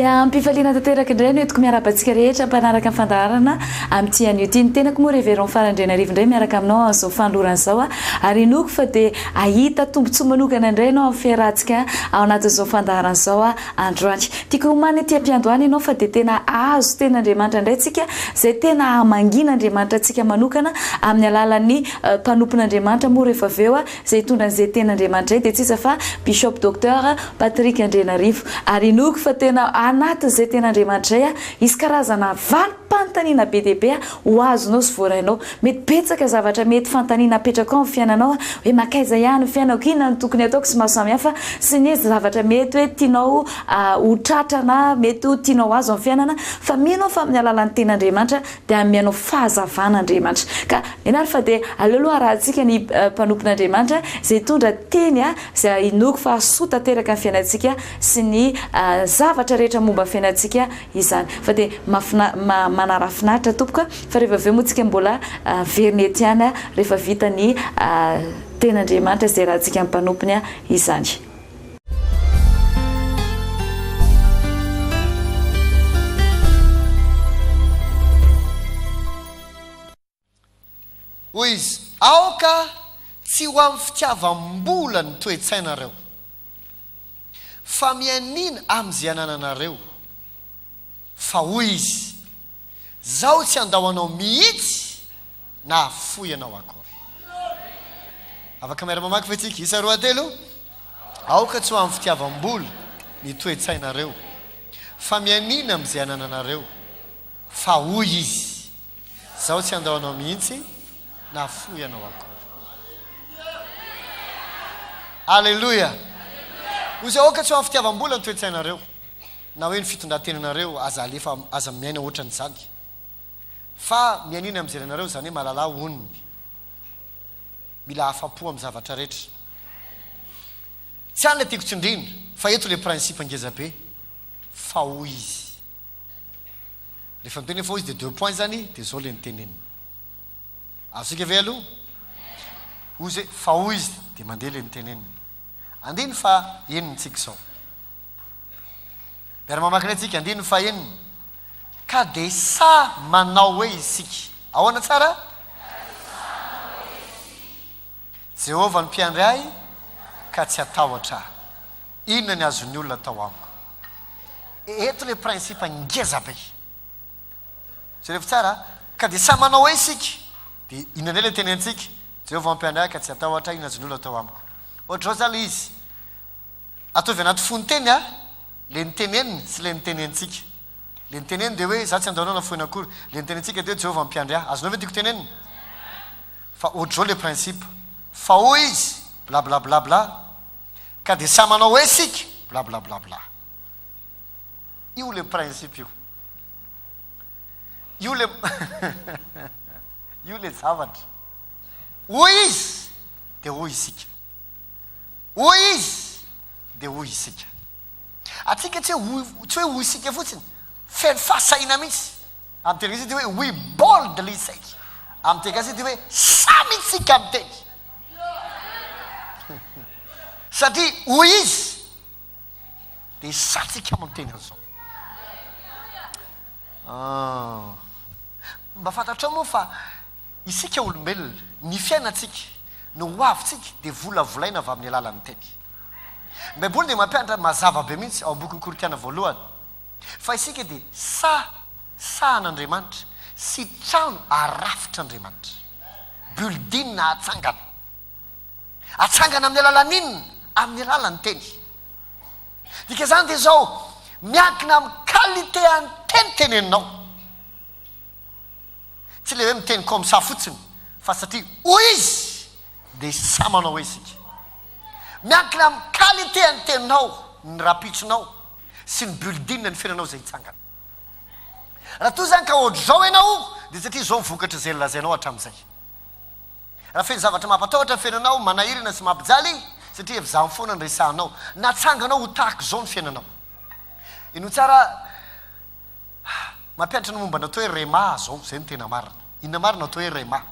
Dia mpifaliana tanteraka indray no etiko miarabantsika rehetra mpanaraka ny fandaharana amin'ity anio ity ny tenako moa reveron farandrena rivo indray miaraka aminao amin'izao fanolorana izao ary inoko fa dia ahita tombontsoa manokana indray ianao amin'ny fiarahantsika ao anatin'izao fandaharana izao androany. Tiako homana ety ampiandohany ianao fa dia tena azo ten'Andriamanitra indray tsika izay tena hamangina Andriamanitra antsika manokana amin'ny alalan'ny mpanompon'Andriamanitra moa rehefa avy eo izay hitondra an'izay ten'Andriamanitra dia tsisa fa Bishop Docteur Patrick Andrenarivo ary inoko fa tena anatin'izay ten'Andriamanitra izay isy karazana valim-panontaniana be dia be ho azonao sy voarainao. Mety betsaka zavatra mety fanontaniana apetraka ao amin'ny fiainanao hoe makaiza ihany ny fiainako, inona no tokony ataoko sy maro samihafa sy ny zavatra mety hoe tianao ho tratrana, mety ho tianao azo amin'ny fiainana fa mianao fa amin'ny alalan'ny ten'Andriamanitra dia amianao fahazavan'Andriamanitra. Ka enary fa dia aleoloha rahantsika ny mpanompon'Andriamanitra izay hitondra teny izay inoko fa hasoa tanteraka ny fiainantsika sy ny zavatra rehetra momba fiainantsika izany. Fa dia manarafinaritra tompoka fa rehefa avy eo moa tsika mbola verina ety ihany rehefa vita ny ten'Andriamanitra izay rahantsika ny mpanompony izany. Hoy izy, aoka tsy ho amin'ny fitiavam-bola ny toe-tsainareo fa mianina amin'izay anananareo. Fa hoy izy, zaho tsy andahoanao mihitsy na foy ianao akory. Afaka miara mamaky fa itsika isa roa telo. Aoka tsy ho amin'ny fitiavam-bola ny toe-tsainareo fa mianina amin'izay anananareo. Fa hoy izy, zaho tsy andahoanao mihitsy na foy ianao akory. Alleluia. Ozy aoka tsy ho amin'ny fitiavam-bola ny toe-tsainareo na hoe ny fitondran-tenanareo aza alefa aza miaina ohatran'izany fa mianina amin'izay ianareo izany hoe mahalala onony, mila afa-po amin'ny zavatra rehetra. Tsy any le tiako tsindrina fa eto le principe ngeza be. Fa hoy izy, rehefa miteny fa hoy izy dia 2 points zany dia zao le nitenenina. Azosika ve aloha? Ozy fa hoy izy dia mandeha le nitenenina. Andiny fa eniny tsika izao. Miara mamaky ilay tsika andiny fa eniny. Ka dia sa manao hoe isika. Ahoana tsara? Jehovah ny mpiandry ahy ka tsy atahotra. Inona ny azon'ny olona atao amiko? Eto le principe ngeza be. Zay rehefa tsara? Ka dia sa manao hoe isika. Dia inona le tenentsika? Jehovah ny mpiandry ahy ka tsy atahotra. Inona azon'ny olona atao amiko? Ohatr'izao zany izy ataovy anaty fonteny le niteneniny sy le nitenentsika. Le niteneniny dia hoe za tsy andahoanao na foina akory. Le nitenentsika dia Jehovah mpiandry ahy. Azonao ve tiako teneniny? Fa ohatr'izao le principe. Fa hoy izy bla bla bla bla. Ka dia sa manao hoe sika bla bla bla bla. Io le principe io. Io le io le zavatra. Hoy izy dia hoy isika. Hoy izy dia hoy isika. Atsika tsy hoe hoy isika fotsiny, feno fahasaina mihitsy. Amin'ny teny gasy dia hoe we boldly say. Amin'ny teny gasy dia hoe samy tsika miteny. Satria hoy izy dia satsika miteny an'izao. Mba fantatrao moa fa isika olombelona ny fiainantsika no hoavitsika dia volavolaina avy amin'ny alalan'ny teny. Baiboly dia mampianatra mazava be mihitsy ao boky ny Korinthiana voalohany fa isika dia sahan'Andriamanitra sy trano arafitr'Andriamanitra. Building na atsangana. Atsangana amin'ny alalan'ny inona? Amin'ny alalan'ny teny. Dika zany dia zao miankina amin'ny qualité any teny teneninao. Tsy le hoe miteny comme ça fotsiny fa satria hoy izy dia sa manao hoe isika. Miankina amin'ny qualité ny teninao, ny rapitrinao sy ny building ny fiainanao izay hitsangana. Raha toy zany ka ohatr'izao ianao dia satria zao vokatra izay lazainao hatramin'izay. Raha feno zavatra mampatahotra ny fiainanao, manahirana sy mampijaly satria efa izany foana ny resahanao. Natsanganao ho tahaka izao ny fiainanao. Ino tsara mampianatra ny momba natao hoe Rhema zao, izay ny tena marina. Inona marina natao hoe Rhema?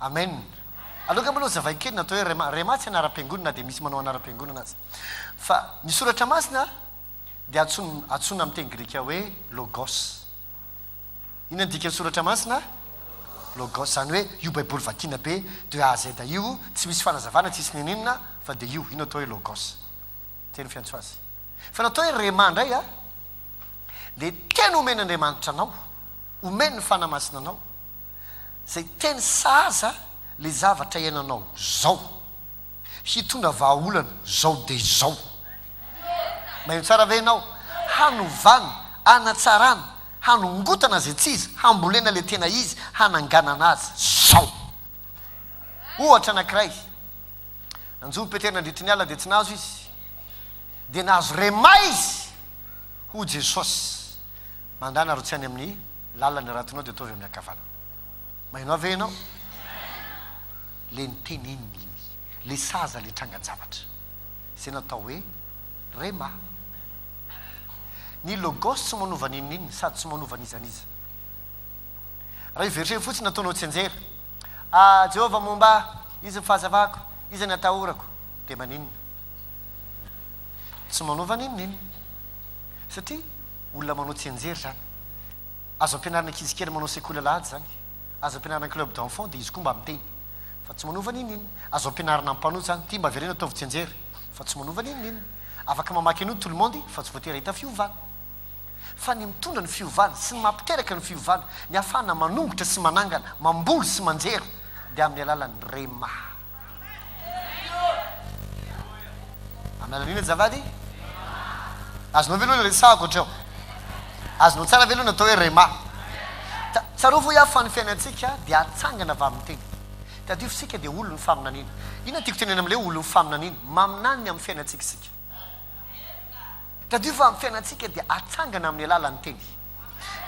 Amen. Aloka maloha zavaikely natao hoe Rhema. Rhema tsy anaram-piangonana dia misy manao anaram-piangonana azy. Fa ny soratra masina dia atsona amin'ny teny grika hoe logos. Inona dika soratra masina? Logos, zany hoe io baiboly vakina be de A à Z io tsy misy fanazavana tsisy ninina fa de io ino atao hoe logos. Teny fiantso azy. Fa natao hoe Rhema ndray a de tena omena Andriamanitra anao, omeny ny fanamasina anao zay teny saza le zavatra iainanao zao hitondra vahaolana zao de zao. Maheno tsara ve ianao? Hanovana, hanatsarana, hanongotana zay tsy izy, hambolena le tena izy, hananganana azy zao. Ohatra anankiray, nanjoby Petera nandritra ny ala de tsy nazo izy, de nazo Rhema izy ho Jesosy. Mandana ro tsy any amin'ny lalany ratinao de ataovy amin'ny akavana. Maheno ave ianao? Le niteneniny iny, le saza le trangan-javatra, zay natao hoe Rhema. Ny logos tsy manova nininy sady tsy manova nizaniza. Raha io verset fotsiny nataonao tsenjery, Jehova momba izy fahazavako, izy ny atahorako, de maninona? Tsy manova nininy. Satria olona manao tsenjery zany. Azo ampianarana ankizy kely manao sekoly alahady zany. Azo ampianarana club d'enfant de izy koa mba miteny. Fa tsy manova nininy. Azo ampianarana ampanoty zany, ty mba verena ataovy tsenjery, fa tsy manova nininy. Afaka mamaky an'io tout le monde fa tsy voatery ahita fiovana. Fa ny mitondra ny fiovana sy ny mampiteraka ny fiovana, ny afana manongotra sy manangana, mamboly sy manjery, de amin'ny alalan'ny Rhema. Amin'ny alalan'ina zavady? Azonao veloha resahako ohatrao. Azonao tsara veloha natao hoe Rhema. Tsarovo ia fa ny fiainantsika dia atsangana avy amin'ny teny. Tadifisika dia olo ny faminanina. Inona tiako tenena amin'ilay olo ny faminanina? Maminany amin'ny fiainantsika isika. Tadio fa amin'ny fiainantsika dia atsangana amin'ny alalan'ny teny.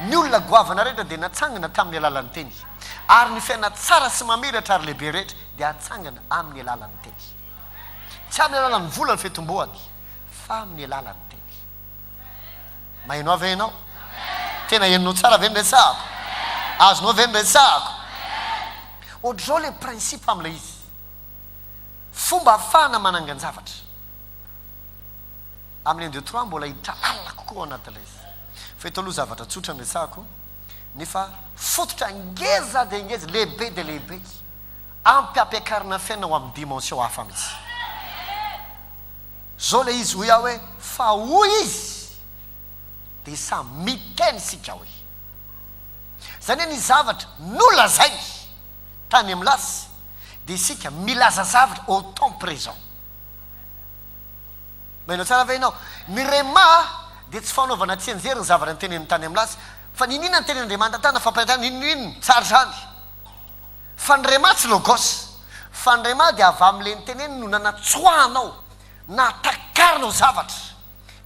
Ny olona goavana rehetra dia natsangana tamin'ny alalan'ny teny. Ary ny fiaina tsara sy mamiratra ary lehibe rehetra dia atsangana amin'ny alalan'ny teny. Tsy amin'ny alalan'ny vola ny fitomboany, fa amin'ny alalan'ny teny. Maheno avy ianao? Tena henonao tsara ve ny resahako? Azonao ve ny resahako? Ohatr'izao le principe amin'ilay izy. Fomba ahafahana manangan-javatra. Amin'ny 1 2 3 mbola hiditra alina kokoa anatin'ilay izy. Fa eto aloha zavatra tsotra ny resahako, nefa fototra ngeza de ngeza, lehibe de lehibe, ampiampiakarina fiainao amin'ny dimension hafa mihitsy. Zao le izy hoy aho hoe fa hoy izy de sa miteny sika hoe. Zany hoe ny zavatra nolazay tany amin'ny lasy de isika milaza zavatra au temps présent. Maheno tsara ve ianao? Ny Rhema de tsy fanaovana tsenjery ny zavatra ny tenen'ny tany amin'ny lasy, fa ninina ny tenen'Andriamanitra tany fampianarana ninina tsara zany. Fa ny Rhema tsy logos, fa ny Rhema dia avy amin'le niteneny no nanatsoahanao, natakarinao zavatra,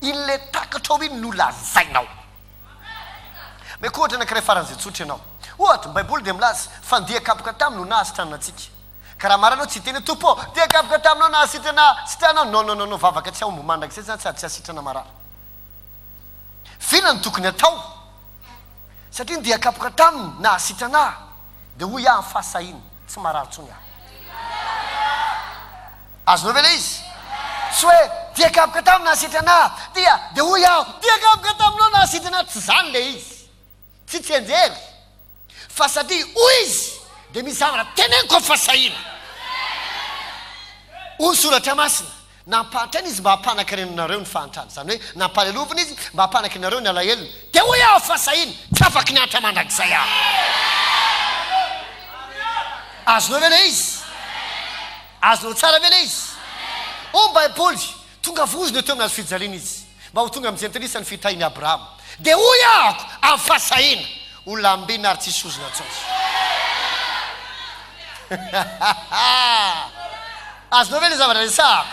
in'le takatra iny no lazainao. Meko ohatra anankiray faran'izay tsotra ianao. Ohatra ny baiboly dia milaza fa ny diakapoka taminy no nahasitrana antsika. Ka raha maranao tsy teny tompo, diakapoka taminao nahasitrana sitranao. Non, vavaka tsy aombo mandrakizay zany sady tsy hasitrana marary. Fina ny tokony atao? Satria ny diakapoka taminy nahasitrana dia hoy aho ny fahasahina, tsy marary tsony aho. Azonao ve le izy? Tsy hoe diakapoka taminy nahasitrana dia hoy aho diakapoka taminao nahasitrana, tsy zany le izy. Tsy tsenjery. Fa satria hoy izy dia misy zavatra teneniko fahasahina. Hoy soratra masina, nampahatrana izy mba hampanakirenanareo ny fahantrana. Zany hoe nampalelovina izy mba hampanakirenareo ny alahelony. Dia hoy aho fahasahina, tsy afaky niatra mandrakizay aho. Azonao ve le izy? Azonao tsara ve le izy? O baiboly tonga vozona teo aminazy fijaliana izy, mba ho tonga mijentilisa ny fitahiny Abrahama. Dia hoy ahako amin'ny fahasahina, olona ambina ary tsisy ozona tsotra. Azonao ve le zavatra resahako?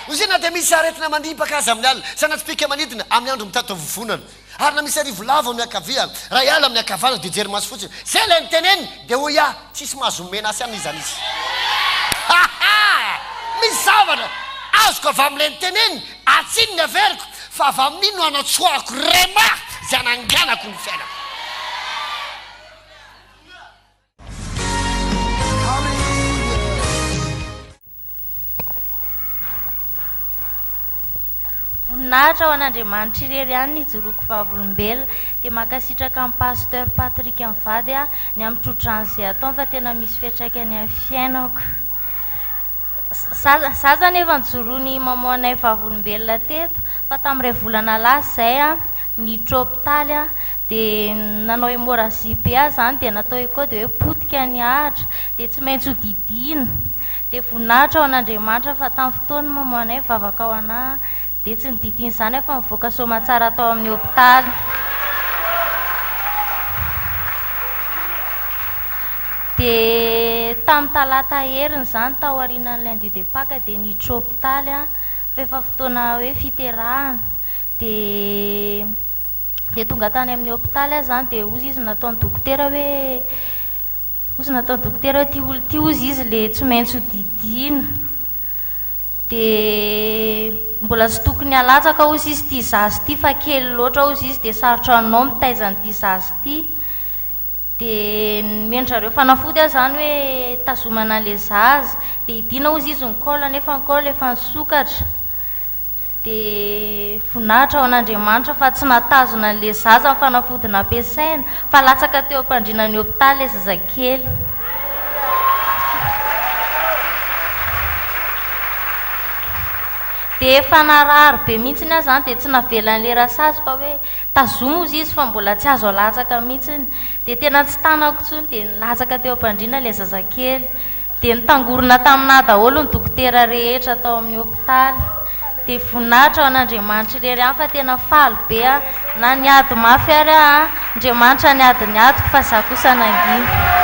Ozy na dia misy aretina mandipaka azy amin'ny alina, sanatsipika manidina amin'ny andro mitata vovonana, ary na misy arivo lava amin'ny akaviana, raha iala amin'ny akavana dia jery maso fotsiny. Zay le niteneny dia hoy aho tsisy mahazomena asy amin'izany izy. Misy zavatra azoko avy amin'le niteneny, atsinony averiko, fa avy amin'iny no anatsoahako Rhema zay ananganako ny fiainako. voninahitra ao an'Andriamanitra irery ihany nijoroako vavolombelona dia makasitraka amin'ny pasteur Patrick Mivady ny amin'ny trotranyizay ataony fa tena misy fiantraikany amin'ny fiainako. Za zany efa nijoroany mamanay vavolombelona teto fa tamin'iray volana lasa zay niditra hôpitaly dia nanao hémorragie be zany dia natao eko dia hoe potika ny ahitra dia tsy maintsy ho didina dia voninahitra ao an'Andriamanitra fa tamin'ny fotoana mamanay vavaka ao anahy dia tsy nididina izany efa mivoaka somatsara tao amin'ny hôpitaly. Dia tamin'ny talata heriny zany tao aorianan'ny lundi de Pâques dia niditra hôpitaly fa efa fotoana hoe fiterahana dia tonga tany amin'ny hôpitaly zany dia ozy izy nataony dokotera hoe tia ozy izy le tsy maintsy ho didina dia mbola tsy tokony halatsaka ozy izy tia zazy ity fa kely loatra ozy izy dia sarotra anao mitaizan'ity zazy ity dia mendrareo fanafody zany hoe tazomana le zazy dia idina ozy izy ny KOLO nefa ny KOLO efa nisokatra dia voninahitra ao an'Andriamanitra fa tsy natazona le zaza amin'ny fanafody nampiasaina fa latsaka teo am-pandrianan'ny hôpitaly le zazakely. Dia efa narary be mihitsiny zany dia tsy navelan'le rasazy fa hoe tazoma ozy izy fa mbola tsy azo alatsaka mihitsiny dia tena tsy tanako tsony dia nilatsaka teo am-pandriana le zazakely dia nitangorona taminah daholo ny dokotera rehetra tao amin'ny hôpitaly dia voninahitra ao an'Andriamanitra irery ihany fa tena faly be na niady mafy ary Andriamanitra niadiko fa za kosa nangina.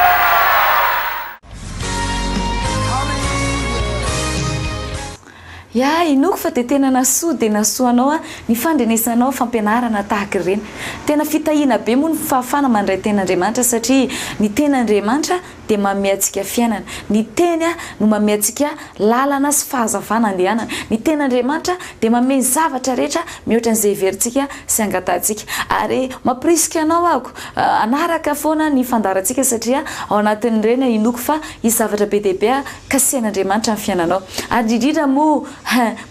Ya inoko fa dia tena nasoa dia nasoanao ny fandrenesanao fampianarana tahaka ireny. Tena fitahiana be moa ny fahafana mandray ten'Andriamanitra satria ny ten'Andriamanitra dia manome antsika fiainana. Ny teny no manome antsika lalana sy fahazavana andehanana. Ny ten'Andriamanitra dia manome zavatra rehetra mihoatra an'izay heverintsika sy angatantsika. Ary mampirisika anao ako anaraka foana ny fandarantsika satria ao anatin'ireny inoko fa izy zavatra be dia be kasihan'Andriamanitra ny fiainanao. Ary indrindra moa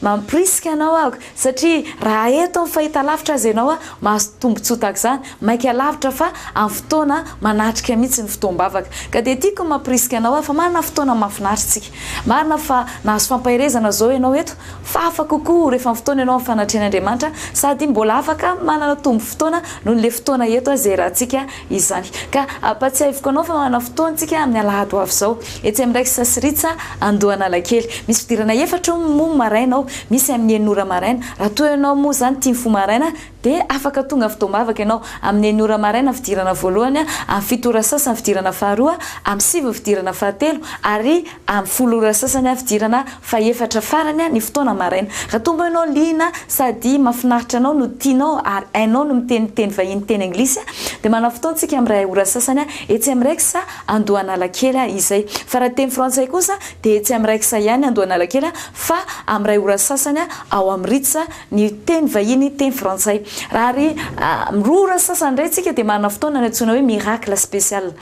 mampirisika anao ako satria raha eto amin'ny fahita lavitra azy ianao mahazo tombontsoa tahaka izany maika lavitra fa amin'ny fotoana manatrika mihitsy ny fotoam-bavaka ka dia tiako mampirisika anao fa marina fotoana mahafinaritsika marina fa nahazo fampahirezana zao ianao eto fa afaka kokoa rehefa amin'ny fotoana ianao amin'ny fanatrehan'Andriamanitra sady mbola afaka manana tombo fotoana noho le fotoana eto izay rahantsika izany ka ampatsiahiviko anao fa manana fotoantsika amin'ny alahady ho avy izao etsy amin'iraiky sasiritsa Andohanalakely misy fidirana efatra moa marainao misy amin'ny 9 ora maraina raha toa ianao moa zany tia mifoha maraina dia afaka tonga fotoam-bavaka ianao amin'ny 9 ora maraina fidirana voalohany amin'ny 7 ora sasany fidirana faharoa amin'ny 7 fidirana fahatelo ary amin'ny 10 ora sasany fidirana fahaefatra farany ny fotoana maraina raha tomba ianao liana sady mahafinaritra anao no tianao ary ainao no miteniteny vahiny teny Eglise dia manana fotoantsika amin'ny 2 ora sasany etsy amin'iraiky sa Andohanalakely izay fa raha teny frantsay kosa dia etsy amin'iraiky sa ihany Andohanalakely fa amin'ny 2 ora sasany ao amin'ny RITZ ny teny vahiny teny frantsay raha ary 2 ora sasany indray tsika dia manana fotoana ny antsoina hoe miracle spécial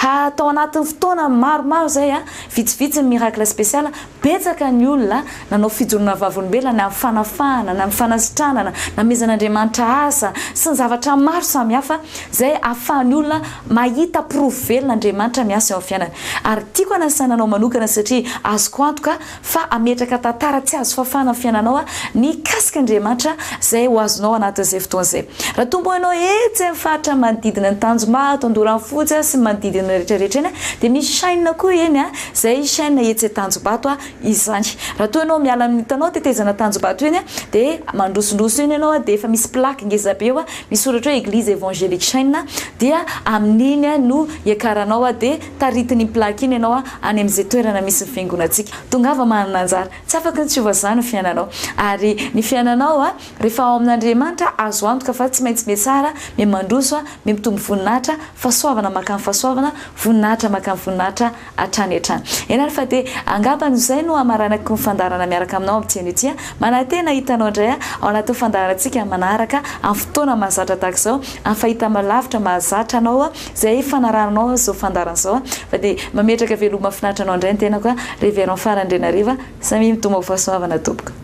atao anatin'ny fotoana maromaro zay vitsivitsy ny miracle spécial betsaka ny olona nanao fijoroana vavolombelona na amin'ny fanafahana na amin'ny fanasitranana namezan'Andriamanitra asa sy ny zavatra maro samihafa zay ahafahan'ny olona mahita profo velon'Andriamanitra miasa eo amin'ny fiainana ary tiako anasananao manokana satria azoko antoka fa ametraka tantara tsy azo fafana amin'ny fiainanao ny kasik'Andriamanitra zay ho azonao anatin'izay fotoana zay raha tombo ianao etsy amin'ny faritra manodidina ny Tanjombato Andoranfotsy sy manodidina rehetrarehetra dia misy chaîne koa eny zay chaîne etsy Tanjombato izany raha toa ianao miala amin'ny hitanao tetezana Tanjombato eny dia mandrosondroso eny ianao dia efa misy plaque ngeza be eo misy soratra hoe Église évangélique chaîne dia amin'iny no iakaranao dia taritiny plaque iny ianao any amin'izay toerana misy fiangonantsika tongava manana anjara tsy afaka nitsova zany ny fiainanao ary ny fiainanao rehefa ao amin'Andriamanitra azo antoka fa tsy maintsy metsara me mandroso me mitombo voninahitra fahasoavana makany fahasoavana voninahitra makany voninahitra hatrany hatrany enary fa dia angambany izay no amaranako ny fandarana miaraka aminao amin'ny tiany ity manatena hitanao indray ao anatin'ny fandarantsika manaraka amin'ny fotoana mahazatra tahaka izao amin'ny fahita malavitra mahazatra anao izay fanaranao zao fandarana izao fa dia mametraka veloma mahafinaritra anao indray ny tenako reheveran'ny farany Andrenariva samy mitombo fahasoavana tompoko